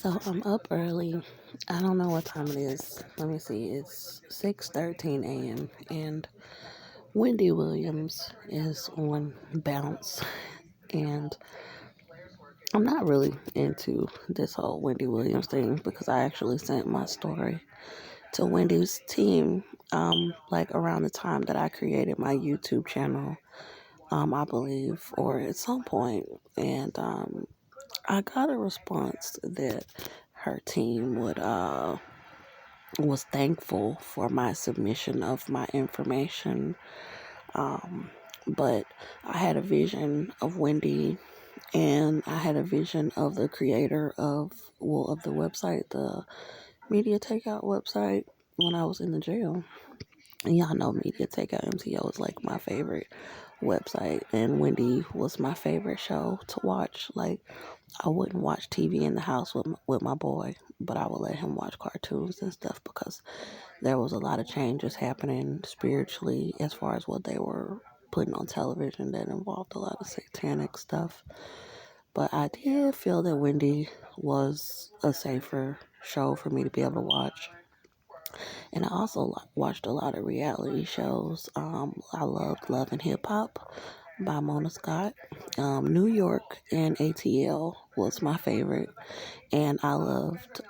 So I'm up early. I don't know what time it is. Let me see. It's 6:13 a.m. and Wendy Williams is on Bounce. And I'm not really into this whole Wendy Williams thing because I actually sent my story to Wendy's team like around the time that I created my YouTube channel, I believe, or at some point. And I got a response that her team would was thankful for my submission of my information. Um, but I had a vision of Wendy, and I had a vision of the creator of the website, the Media Takeout website, when I was in the jail. And y'all know Media Takeout MTO is like my favorite website, and Wendy was my favorite show to watch. Like, I wouldn't watch TV in the house with my boy, but I would let him watch cartoons and stuff because there was a lot of changes happening spiritually as far as what they were putting on television that involved a lot of satanic stuff. But I did feel that Wendy was a safer show for me to be able to watch. And I also watched a lot of reality shows. I loved Love and Hip Hop by Mona Scott. New York and ATL was my favorite. And I loved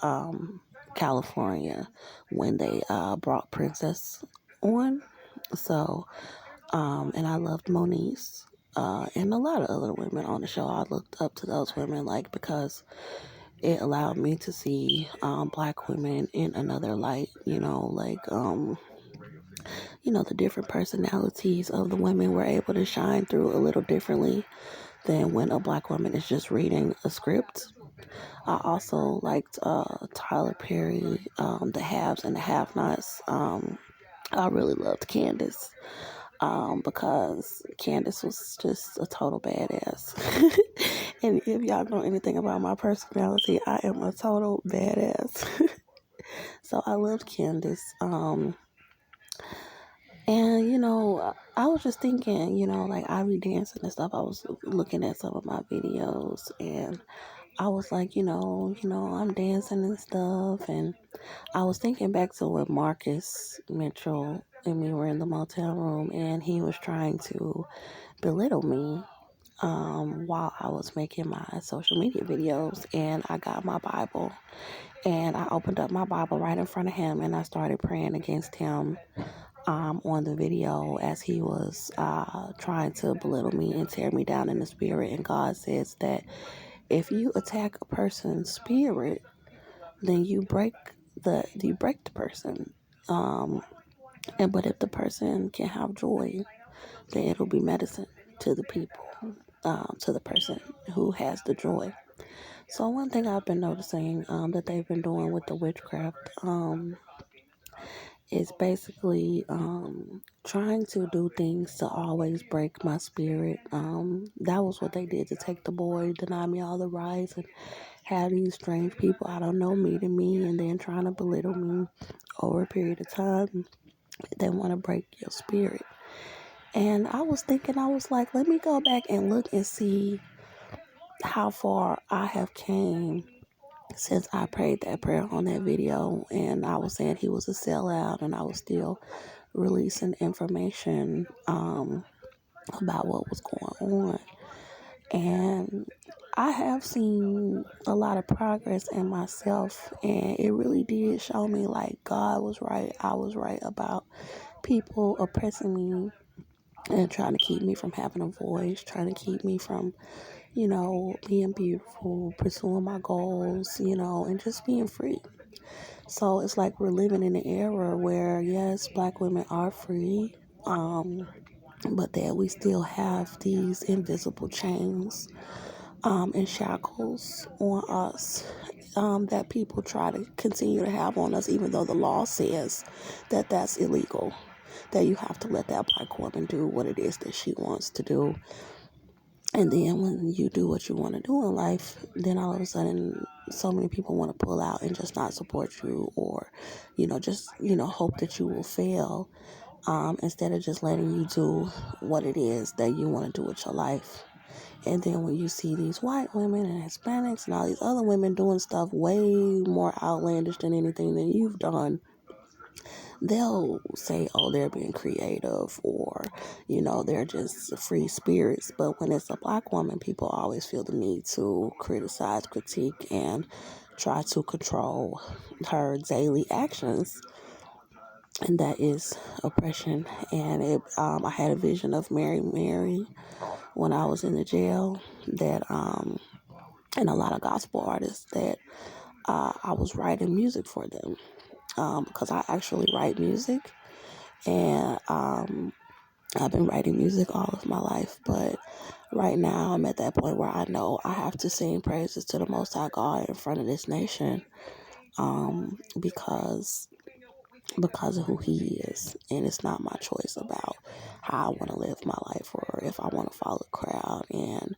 California when they brought Princess on. So, and I loved Moniece. And a lot of other women on the show. I looked up to those women, like, because it allowed me to see black women in another light, the different personalities of the women were able to shine through a little differently than when a black woman is just reading a script. I also liked Tyler Perry, The Haves and the Have Nots. I really loved Candace because Candace was just a total badass. And if y'all know anything about my personality, I am a total badass. So I loved Candace. And I was just thinking, like, I be dancing and stuff. I was looking at some of my videos, and I was like, I'm dancing and stuff. And I was thinking back to when Marcus Mitchell and me were in the motel room, and he was trying to belittle me while I was making my social media videos. And I got my Bible, and I opened up my Bible right in front of him, and I started praying against him on the video as he was trying to belittle me and tear me down in the spirit. And God says that if you attack a person's spirit, then you break the person. Um, but if the person can have joy, then it'll be medicine to the people, to the person who has the joy. So one thing I've been noticing that they've been doing with the witchcraft is basically trying to do things to always break my spirit. That was what they did to take the boy, deny me all the rights, and have these strange people I don't know meeting me and then trying to belittle me over a period of time. They want to break your spirit. And I was thinking, I was like, let me go back and look and see how far I have came since I prayed that prayer on that video. And I was saying he was a sellout, and I was still releasing information about what was going on. And I have seen a lot of progress in myself, and it really did show me like God was right, I was right about people oppressing me and trying to keep me from having a voice, trying to keep me from, being beautiful, pursuing my goals, and just being free. So it's like we're living in an era where, yes, black women are free, but that we still have these invisible chains and shackles on us that people try to continue to have on us, even though the law says that that's illegal, that you have to let that black woman do what it is that she wants to do. And then when you do what you want to do in life, then all of a sudden so many people want to pull out and just not support you, or just hope that you will fail, instead of just letting you do what it is that you want to do with your life. And then when you see these white women and Hispanics and all these other women doing stuff way more outlandish than anything that you've done, they'll say, oh, they're being creative, or, they're just free spirits. But when it's a black woman, people always feel the need to criticize, critique, and try to control her daily actions. And that is oppression. And I had a vision of Mary when I was in the jail, that and a lot of gospel artists, that I was writing music for them, because I actually write music. And I've been writing music all of my life, but right now I'm at that point where I know I have to sing praises to the Most High God in front of this nation, because of who He is, and it's not my choice about how I want to live my life or if I want to follow the crowd. And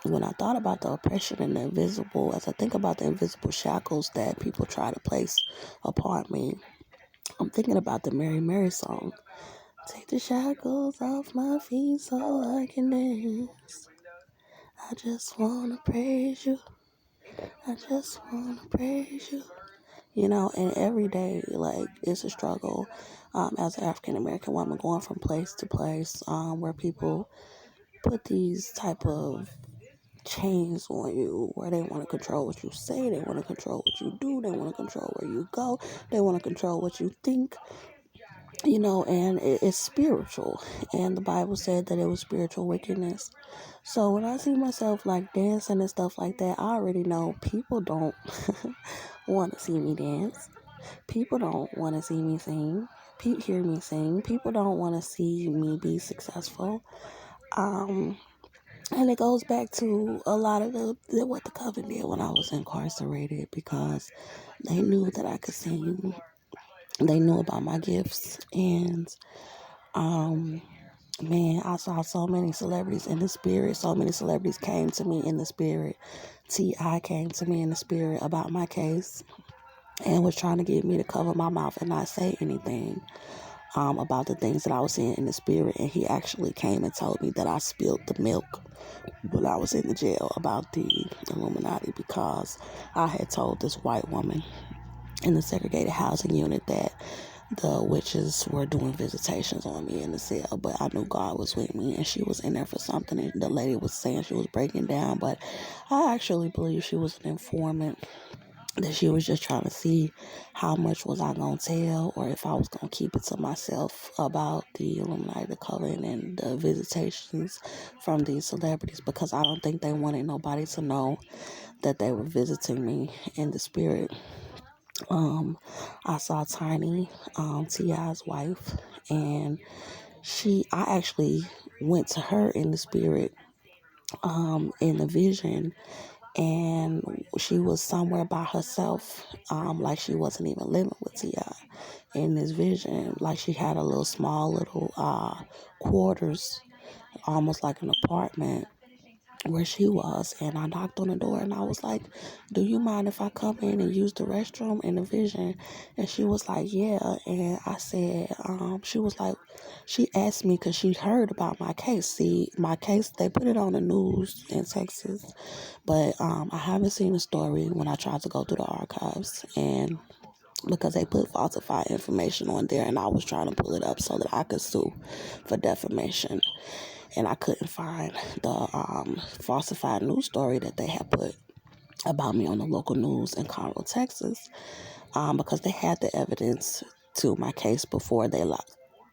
when I thought about the oppression and the invisible, as I think about the invisible shackles that people try to place upon me, I'm thinking about the Mary song. Take the shackles off my feet so I can dance. I just wanna praise you. I just wanna praise you. And every day, like, it's a struggle, as an African American woman, going from place to place, where people put these type of chains on you, where they want to control what you say, they want to control what you do, they want to control where you go, they want to control what you think. And it's spiritual. And the Bible said that it was spiritual wickedness. So when I see myself like dancing and stuff like that, I already know people don't want to see me dance. People don't want to see me sing. Hear me sing. People don't want to see me be successful. And it goes back to a lot of what the coven did when I was incarcerated, because they knew that I could sing. They knew about my gifts. And man, I saw so many celebrities in the spirit. So many celebrities came to me in the spirit. T.I. came to me in the spirit about my case and was trying to get me to cover my mouth and not say anything about the things that I was seeing in the spirit. And he actually came and told me that I spilled the milk when I was in the jail about the Illuminati, because I had told this white woman in the segregated housing unit that the witches were doing visitations on me in the cell, but I knew God was with me, and she was in there for something. And the lady was saying she was breaking down, but I actually believe she was an informant, that she was just trying to see how much was I going to tell, or if I was going to keep it to myself about the Illuminati, the Coven, and the visitations from these celebrities, because I don't think they wanted nobody to know that they were visiting me in the spirit. I saw Tiny, T.I.'s wife, and I actually went to her in the spirit, in the vision, and she was somewhere by herself, like she wasn't even living with T.I. in this vision. Like she had a little small quarters, almost like an apartment, where she was. And I knocked on the door and I was like, do you mind if I come in and use the restroom in the vision? And she was like, yeah. And I said, she was like, she asked me because she heard about my case. See, my case, they put it on the news in Texas, but I haven't seen the story when I tried to go through the archives, and because they put falsified information on there, and I was trying to pull it up so that I could sue for defamation, and I couldn't find the falsified news story that they had put about me on the local news in Conroe, Texas, because they had the evidence to my case before they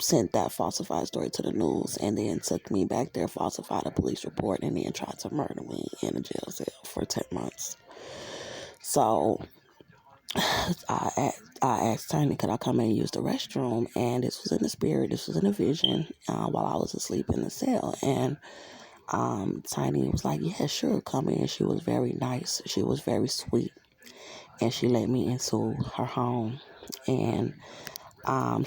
sent that falsified story to the news, and then took me back there, falsified a police report, and then tried to murder me in a jail cell for 10 months. So I asked Tiny, could I come in and use the restroom? And this was in the spirit, this was in a vision, while I was asleep in the cell. And Tiny was like, yeah, sure, come in. She was very nice. She was very sweet. And she let me into her home. And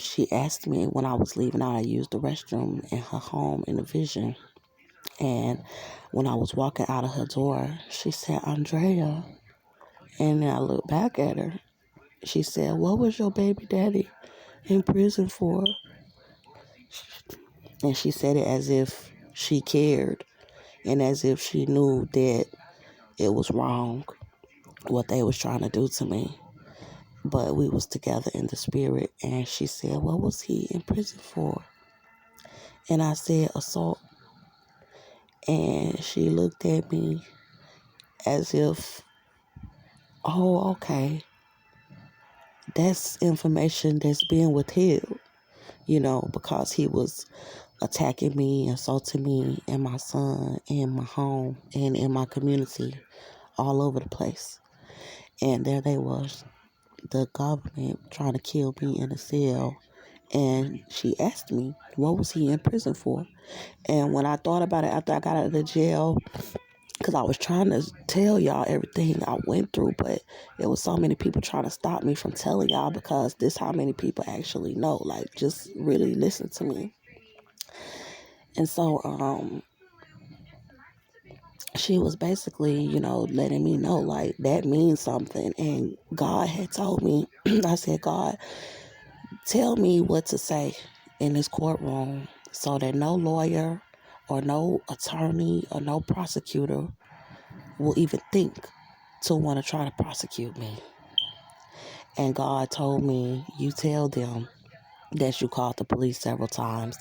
she asked me when I was leaving out, I used the restroom in her home in the vision. And when I was walking out of her door, she said, Andrea. And then I looked back at her. She said, what was your baby daddy in prison for? And she said it as if she cared. and as if she knew that it was wrong what they was trying to do to me. But we was together in the spirit, and she said, "What was he in prison for?" And I said, "Assault." And she looked at me as if, "Oh, okay, that's information that's being withheld, because he was attacking me, insulting me and my son in my home and in my community all over the place." And there they was, the government trying to kill me in a cell. And she asked me, what was he in prison for? And when I thought about it after I got out of the jail, because I was trying to tell y'all everything I went through, but there was so many people trying to stop me from telling y'all, because this how many people actually know. Like, just really listen to me. And so she was basically, letting me know, like, that means something. And God had told me, I said, "God, tell me what to say in this courtroom so that no lawyer or no attorney or no prosecutor will even think to want to try to prosecute me." And God told me, "You tell them that you called the police several times,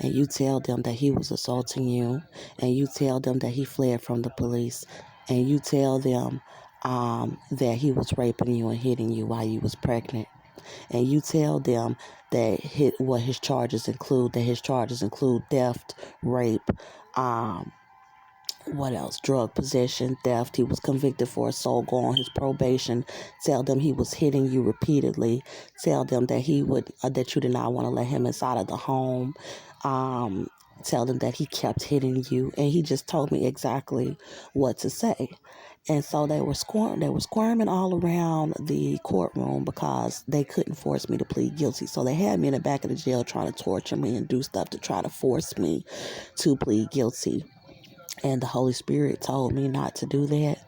and you tell them that he was assaulting you, and you tell them that he fled from the police, and you tell them that he was raping you and hitting you while you was pregnant, and you tell them that what his charges include, that his charges include theft, rape, what else? Drug possession, theft. He was convicted for assault, go on his probation. Tell them he was hitting you repeatedly. Tell them that that you did not want to let him inside of the home. Tell them that he kept hitting you." And he just told me exactly what to say. And so they were squirming all around the courtroom because they couldn't force me to plead guilty. So they had me in the back of the jail trying to torture me and do stuff to try to force me to plead guilty. And the Holy Spirit told me not to do that.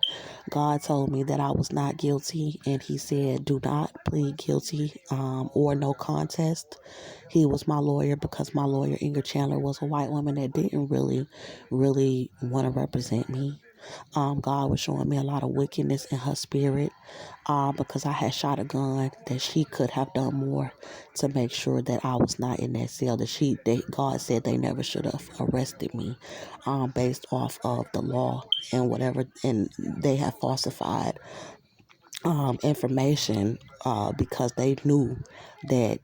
God told me that I was not guilty, and he said, "Do not plead guilty or no contest." He was my lawyer, because my lawyer, Ingrid Chandler, was a white woman that didn't really want to represent me. God was showing me a lot of wickedness in her spirit, because I had shot a gun, that she could have done more to make sure that I was not in that cell. God said they never should have arrested me, based off of the law and whatever, and they have falsified information, because they knew that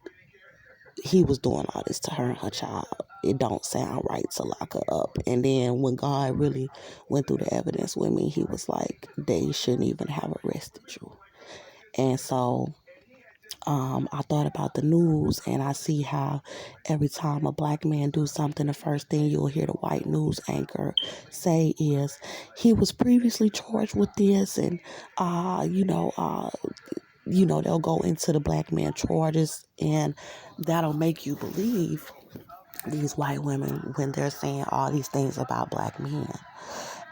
he was doing all this to her and her child. It don't sound right to lock her up. And then when God really went through the evidence with me, he was like, "They shouldn't even have arrested you." And so I thought about the news, and I see how every time a black man do something, the first thing you'll hear the white news anchor say is, "He was previously charged with this," and they'll go into the black man charges, and that'll make you believe these white women when they're saying all these things about black men.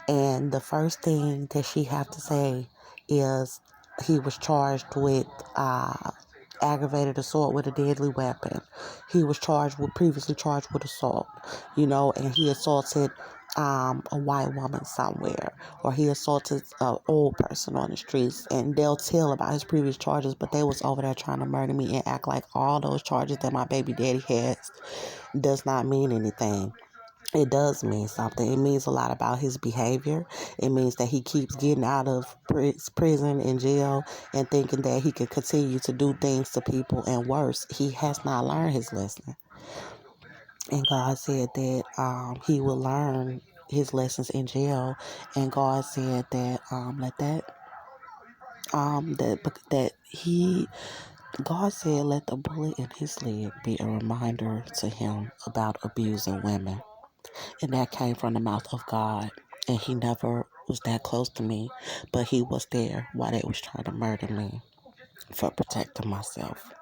And the first thing that she have to say is, he was charged with aggravated assault with a deadly weapon. He was previously charged with assault, and he assaulted a white woman somewhere, or he assaulted an old person on the streets. And they'll tell about his previous charges, but they was over there trying to murder me and act like all those charges that my baby daddy has does not mean anything. It does mean something. It means a lot about his behavior. It means that he keeps getting out of prison and jail and thinking that he can continue to do things to people, and worse, he has not learned his lesson. And God said that he will learn his lessons in jail. And God said that God said, "Let the bullet in his leg be a reminder to him about abusing women." And that came from the mouth of God. And he never was that close to me, but he was there while they was trying to murder me for protecting myself.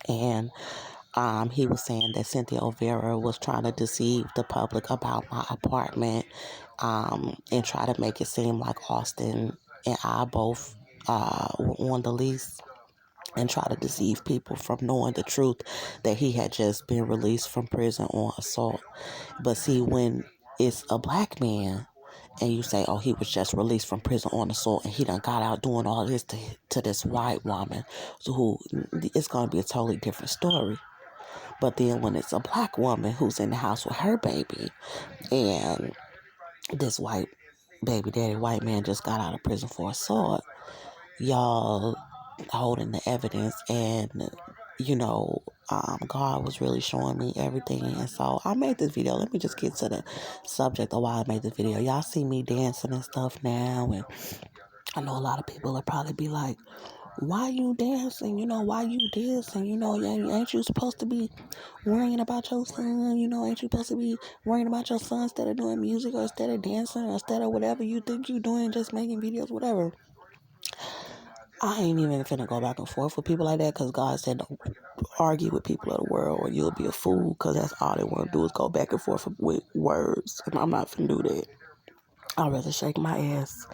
And he was saying that Cynthia O'Vera was trying to deceive the public about my apartment, and try to make it seem like Austin and I both were on the lease, and try to deceive people from knowing the truth that he had just been released from prison on assault. But see, when it's a black man and you say, oh, he was just released from prison on assault and he done got out doing all this to this white woman, so who it's going to be a totally different story. But then when it's a black woman who's in the house with her baby and this white baby daddy white man just got out of prison for assault, y'all holding the evidence, and God was really showing me everything. And so I made this video. Let me just get to the subject of why I made this video. Y'all see me dancing and stuff now, and I know a lot of people will probably be like, why you dancing? Why you dancing? Ain't you supposed to be worrying about your son? Ain't you supposed to be worrying about your son instead of doing music or instead of dancing or instead of whatever you think you doing, just making videos, whatever. I ain't even finna go back and forth with people like that, because God said don't argue with people of the world or you'll be a fool, because that's all they want to do is go back and forth with words, and I'm not finna do that. I'd rather shake my ass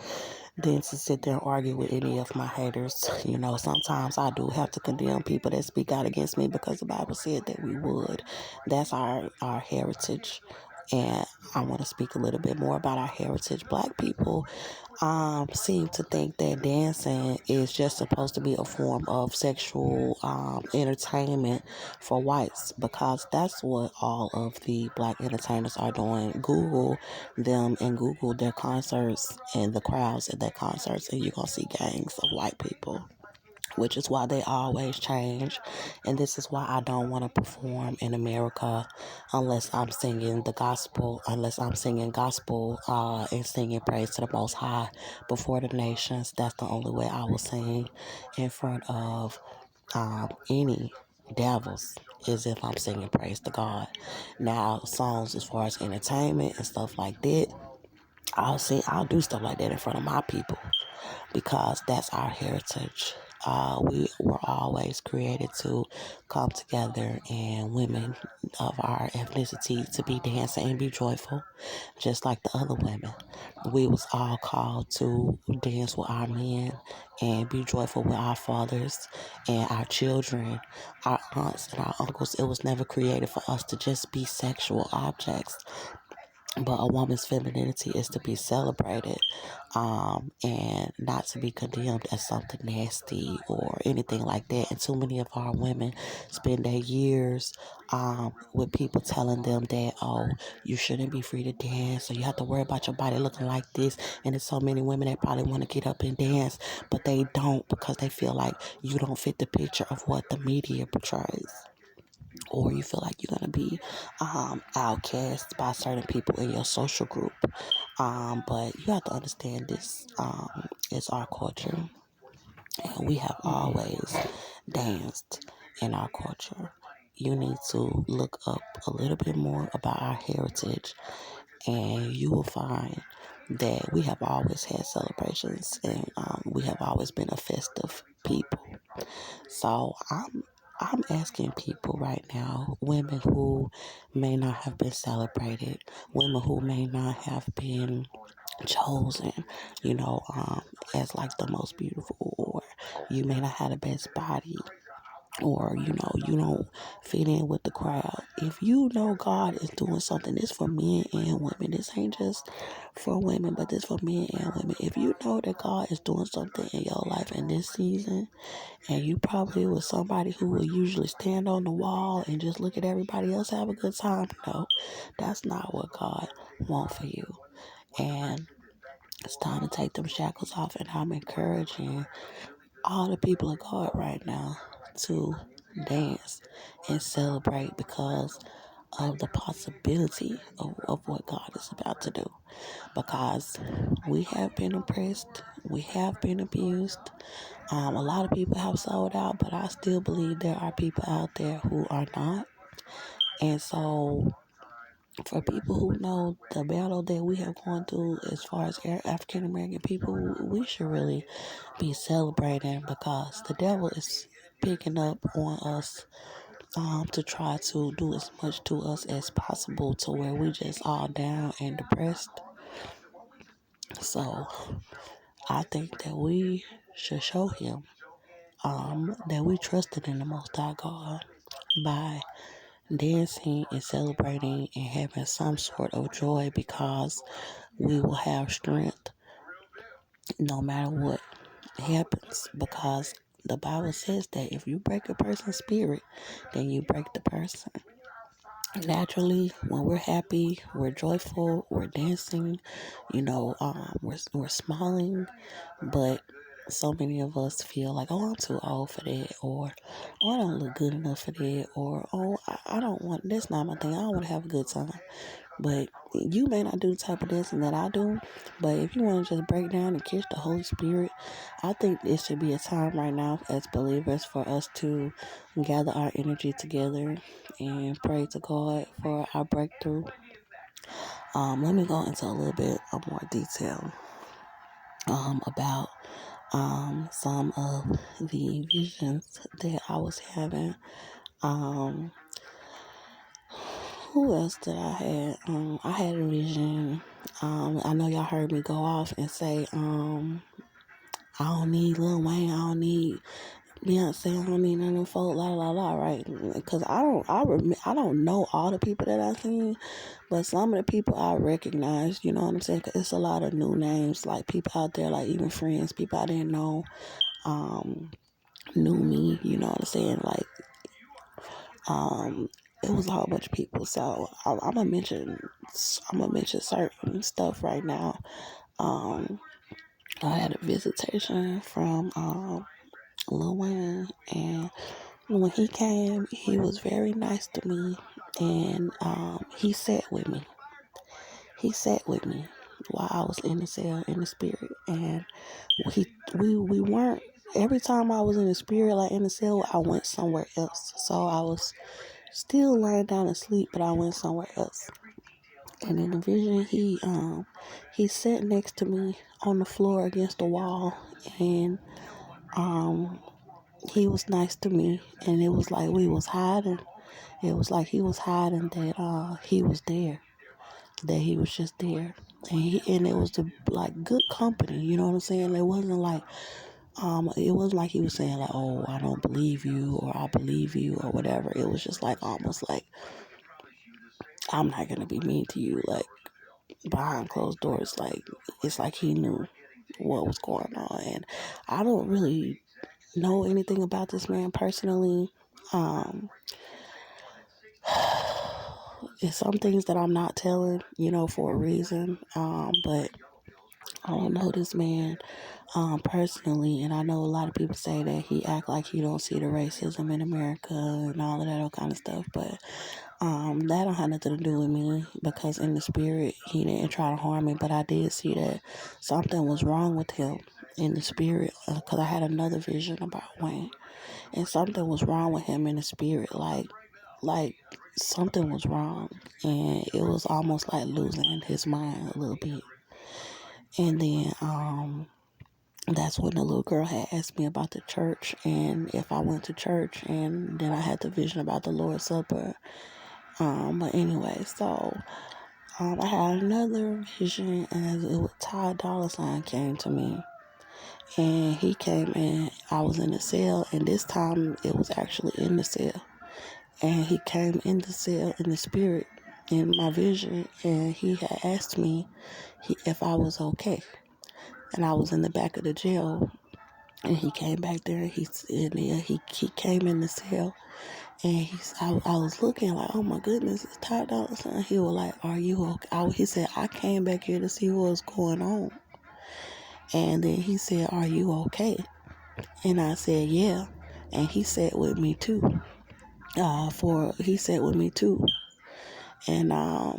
than to sit there and argue with any of my haters. Sometimes I do have to condemn people that speak out against me, because the Bible said that we would. That's our heritage. And I want to speak a little bit more about our heritage. Black people seem to think that dancing is just supposed to be a form of sexual entertainment for whites, because that's what all of the black entertainers are doing. Google them and Google their concerts and the crowds at their concerts, and you're going to see gangs of white people, which is why they always change. And this is why I don't want to perform in America unless I'm singing the gospel, and singing praise to the Most High before the nations. That's the only way I will sing in front of any devils, is if I'm singing praise to God. Now, songs as far as entertainment and stuff like that, I'll do stuff like that in front of my people, because that's our heritage. We were always created to come together, and women of our ethnicity to be dancing and be joyful, just like the other women. We was all called to dance with our men and be joyful with our fathers and our children, our aunts and our uncles. It was never created for us to just be sexual objects. But a woman's femininity is to be celebrated, and not to be condemned as something nasty or anything like that. And too many of our women spend their years with people telling them that, oh, you shouldn't be free to dance, or you have to worry about your body looking like this. And there's so many women that probably want to get up and dance, but they don't, because they feel like you don't fit the picture of what the media portrays, or you feel like you're going to be outcast by certain people in your social group. But you have to understand this is our culture, and we have always danced in our culture. You need to look up a little bit more about our heritage, and you will find that we have always had celebrations, and we have always been a festive people. So I'm asking people right now, women who may not have been celebrated, women who may not have been chosen, as like the most beautiful, or you may not have the best body, or you don't fit in with the crowd. If you know God is doing something, this for men and women. This ain't just for women, but this for men and women. If you know that God is doing something in your life in this season, and you probably was somebody who would usually stand on the wall and just look at everybody else have a good time, no, that's not what God wants for you. And it's time to take them shackles off, and I'm encouraging all the people of God right now to dance and celebrate, because of the possibility of what God is about to do. Because we have been oppressed, we have been abused. A lot of people have sold out, but I still believe there are people out there who are not. And so, for people who know the battle that we have gone through as far as African American people, we should really be celebrating, because the devil is picking up on us to try to do as much to us as possible, to where we just all down and depressed. So I think that we should show him that we trusted in the Most High God by dancing and celebrating and having some sort of joy, because we will have strength no matter what happens, because the Bible says that if you break a person's spirit, then you break the person. Naturally, when we're happy, we're joyful, we're dancing, we're smiling, but so many of us feel like, oh, I'm too old for that, or oh, I don't look good enough for that, or oh, I don't want, that's not my thing, I don't want to have a good time. But you may not do the type of dancing that I do, but if you want to just break down and kiss the Holy Spirit, I think it should be a time right now as believers for us to gather our energy together and pray to God for our breakthrough. Let me go into a little bit of more detail about some of the visions that I was having. Who else did I had? I had a vision. I know y'all heard me go off and say, I don't need Lil Wayne, I don't need Beyonce, I don't need none of them folk, la la la, right? Because I don't know all the people that I've seen, but some of the people I recognize, you know what I'm saying? 'Cause it's a lot of new names, like people out there, like even friends, people I didn't know, knew me, you know what I'm saying? Like, it was a whole bunch of people. So I'm gonna mention certain stuff right now. I had a visitation from Lil Wayne, and when he came, he was very nice to me, and he sat with me. He sat with me while I was in the cell in the spirit, and we weren't. Every time I was in the spirit, like in the cell, I went somewhere else. So I was still lying down asleep, but I went somewhere else. And in the vision, he sat next to me on the floor against the wall, and um he was nice to me, and it was like we was hiding. It was like he was hiding that he was there, that he was just there, and it was the like good company. You know what I'm saying? It wasn't like he was saying like, oh, I don't believe you, or I believe you, or whatever. It was just like almost like, I'm not gonna be mean to you, like behind closed doors. Like, it's like he knew what was going on, and I don't really know anything about this man personally. Um, it's some things that I'm not telling, for a reason. But I don't know this man personally, and I know a lot of people say that he act like he don't see the racism in America and all of that kind of stuff, but that don't have nothing to do with me, because in the spirit he didn't try to harm me, but I did see that something was wrong with him in the spirit, because I had another vision about Wayne, and something was wrong with him in the spirit, like something was wrong, and it was almost like losing his mind a little bit. And then that's when the little girl had asked me about the church and if I went to church, and then I had the vision about the Lord's Supper. But anyway, so I had another vision, and it was Ty Dolla $ign came to me, and he came in. I was in the cell, and this time it was actually in the cell, and he came in the cell in the spirit in my vision, and he had asked me if I was okay, and I was in the back of the jail. And he came back there, and he came in the cell, and I was looking like, oh my goodness, it's Ty Dolla $ign. He was like, are you okay? He said, I came back here to see what was going on. And then he said, are you okay? And I said, yeah. And he sat with me too. He sat with me too. And I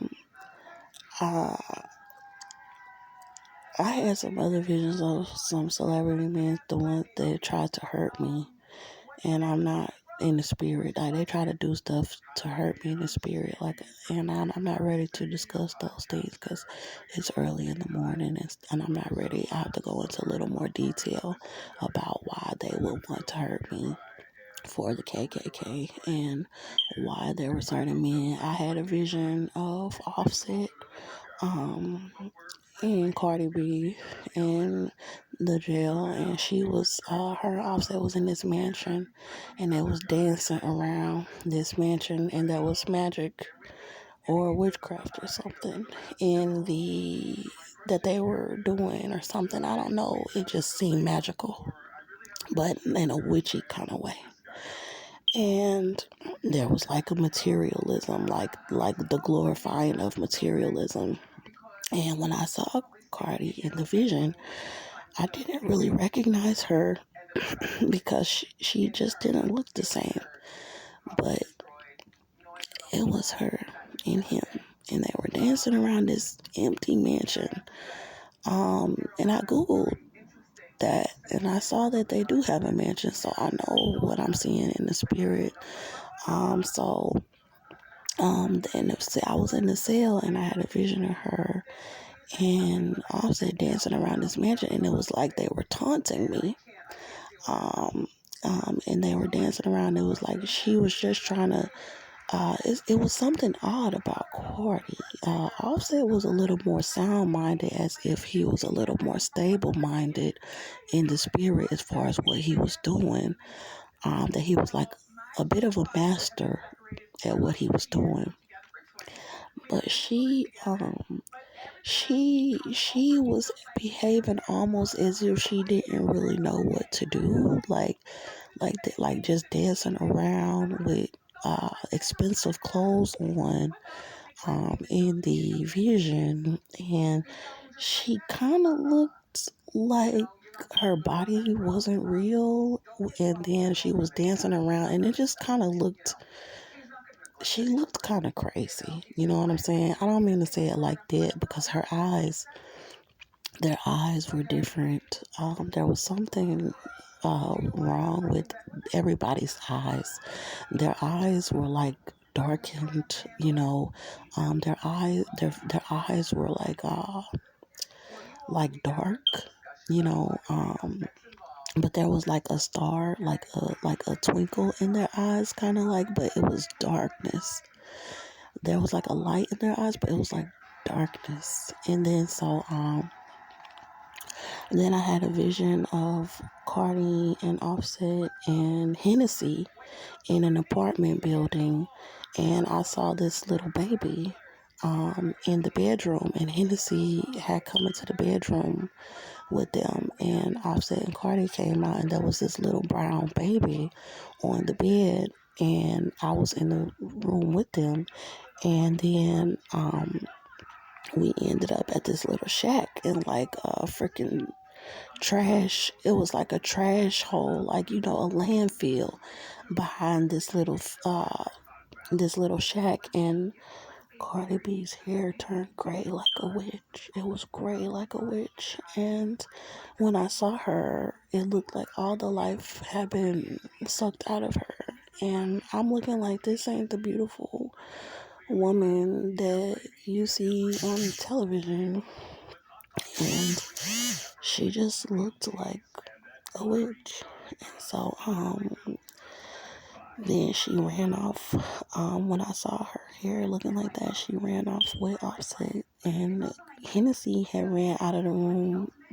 had some other visions of some celebrity men, the ones that tried to hurt me, and I'm not in the spirit. Like, they try to do stuff to hurt me in the spirit, like, and I'm not ready to discuss those things because it's early in the morning, and I'm not ready. I have to go into a little more detail about why they would want to hurt me for the KKK and why there were certain men. I had a vision of Offset. Um, and Cardi B in the jail, and she was her Offset was in this mansion, and they was dancing around this mansion, and there was magic or witchcraft or something in the that they were doing or something. I don't know. It just seemed magical, but in a witchy kind of way. And there was like a materialism, like the glorifying of materialism. And when I saw Cardi in the vision, I didn't really recognize her because she just didn't look the same. But it was her and him, and they were dancing around this empty mansion. And I googled that, and I saw that they do have a mansion, so I know what I'm seeing in the spirit. Then I was in the cell, and I had a vision of her and Offset dancing around this mansion, and it was like they were taunting me. And they were dancing around. It was like she was just trying to. It was something odd about Cardi. Offset was a little more sound-minded, as if he was a little more stable-minded in the spirit as far as what he was doing. That he was like a bit of a master at what he was doing. But she was behaving almost as if she didn't really know what to do, like just dancing around with expensive clothes on in the vision, and she kind of looked like her body wasn't real, and then she was dancing around, and it just kind of looked. She looked kind of crazy, you know what I'm saying? I don't mean to say it like that because their eyes were different. There was something wrong with everybody's eyes. Their eyes were like darkened, you know. Their eyes were like dark, you know. But there was like a star, like a twinkle in their eyes, kind of like, but it was darkness. There was like a light in their eyes, but it was like darkness. And then I had a vision of Cardi and Offset and Hennessy in an apartment building, and I saw this little baby in the bedroom, and Hennessy had come into the bedroom with them, and Offset and Cardi came out, and there was this little brown baby on the bed, and I was in the room with them, and then we ended up at this little shack in like a freaking trash. It was like a trash hole, like, you know, a landfill behind this little shack. And Cardi B's hair turned gray like a witch. It was gray like a witch. And when I saw her, it looked like all the life had been sucked out of her. And I'm looking like, this ain't the beautiful woman that you see on television. And she just looked like a witch. And so then she ran off. When I saw her hair looking like that, she ran off with Offset, and Hennessy had ran out of the room